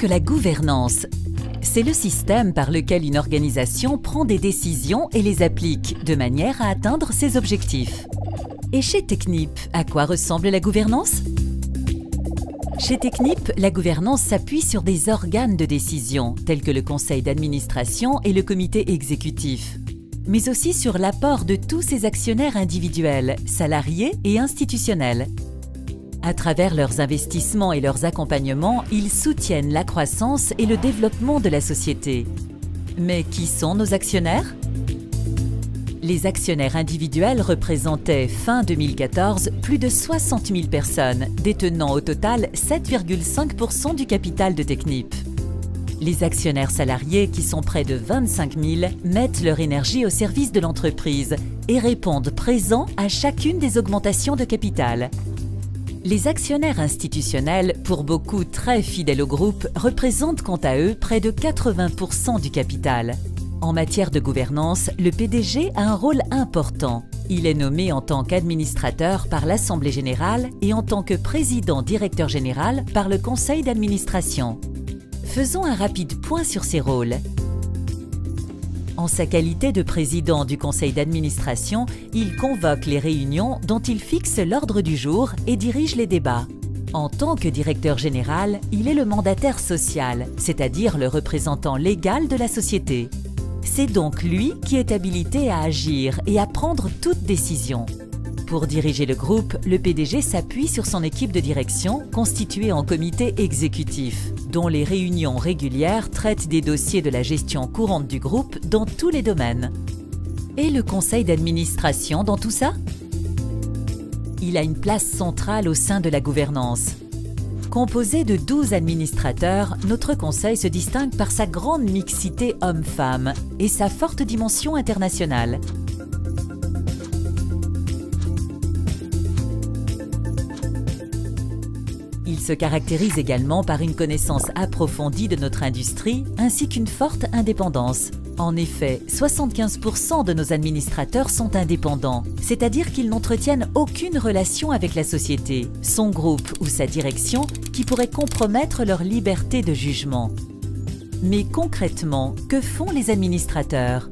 que la gouvernance? C'est le système par lequel une organisation prend des décisions et les applique de manière à atteindre ses objectifs. Et chez Technip, à quoi ressemble la gouvernance? Chez Technip, la gouvernance s'appuie sur des organes de décision, tels que le conseil d'administration et le comité exécutif, mais aussi sur l'apport de tous ses actionnaires individuels, salariés et institutionnels. À travers leurs investissements et leurs accompagnements, ils soutiennent la croissance et le développement de la société. Mais qui sont nos actionnaires? Les actionnaires individuels représentaient, fin 2014, plus de 60 000 personnes, détenant au total 7,5% du capital de Technip. Les actionnaires salariés, qui sont près de 25 000, mettent leur énergie au service de l'entreprise et répondent présents à chacune des augmentations de capital. Les actionnaires institutionnels, pour beaucoup très fidèles au groupe, représentent quant à eux près de 80% du capital. En matière de gouvernance, le PDG a un rôle important. Il est nommé en tant qu'administrateur par l'Assemblée générale et en tant que président-directeur général par le conseil d'administration. Faisons un rapide point sur ses rôles. En sa qualité de président du conseil d'administration, il convoque les réunions dont il fixe l'ordre du jour et dirige les débats. En tant que directeur général, il est le mandataire social, c'est-à-dire le représentant légal de la société. C'est donc lui qui est habilité à agir et à prendre toute décision. Pour diriger le groupe, le PDG s'appuie sur son équipe de direction constituée en comité exécutif, dont les réunions régulières traitent des dossiers de la gestion courante du groupe dans tous les domaines. Et le conseil d'administration dans tout ça? Il a une place centrale au sein de la gouvernance. Composé de 12 administrateurs, notre conseil se distingue par sa grande mixité hommes-femmes et sa forte dimension internationale. Il se caractérise également par une connaissance approfondie de notre industrie ainsi qu'une forte indépendance. En effet, 75% de nos administrateurs sont indépendants, c'est-à-dire qu'ils n'entretiennent aucune relation avec la société, son groupe ou sa direction qui pourrait compromettre leur liberté de jugement. Mais concrètement, que font les administrateurs?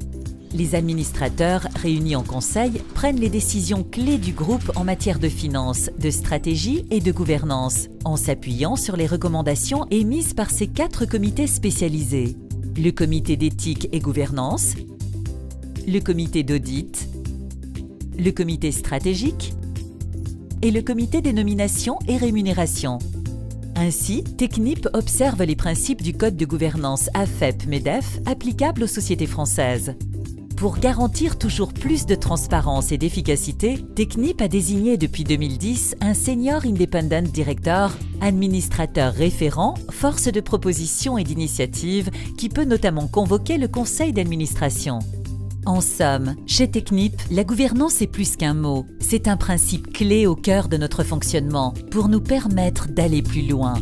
Les administrateurs, réunis en conseil, prennent les décisions clés du groupe en matière de finances, de stratégie et de gouvernance, en s'appuyant sur les recommandations émises par ces 4 comités spécialisés. Le comité d'éthique et gouvernance, le comité d'audit, le comité stratégique et le comité des nominations et rémunérations. Ainsi, Technip observe les principes du Code de gouvernance AFEP-MEDEF applicables aux sociétés françaises. Pour garantir toujours plus de transparence et d'efficacité, Technip a désigné depuis 2010 un Senior Independent Director, administrateur référent, force de proposition et d'initiative, qui peut notamment convoquer le conseil d'administration. En somme, chez Technip, la gouvernance est plus qu'un mot. C'est un principe clé au cœur de notre fonctionnement pour nous permettre d'aller plus loin.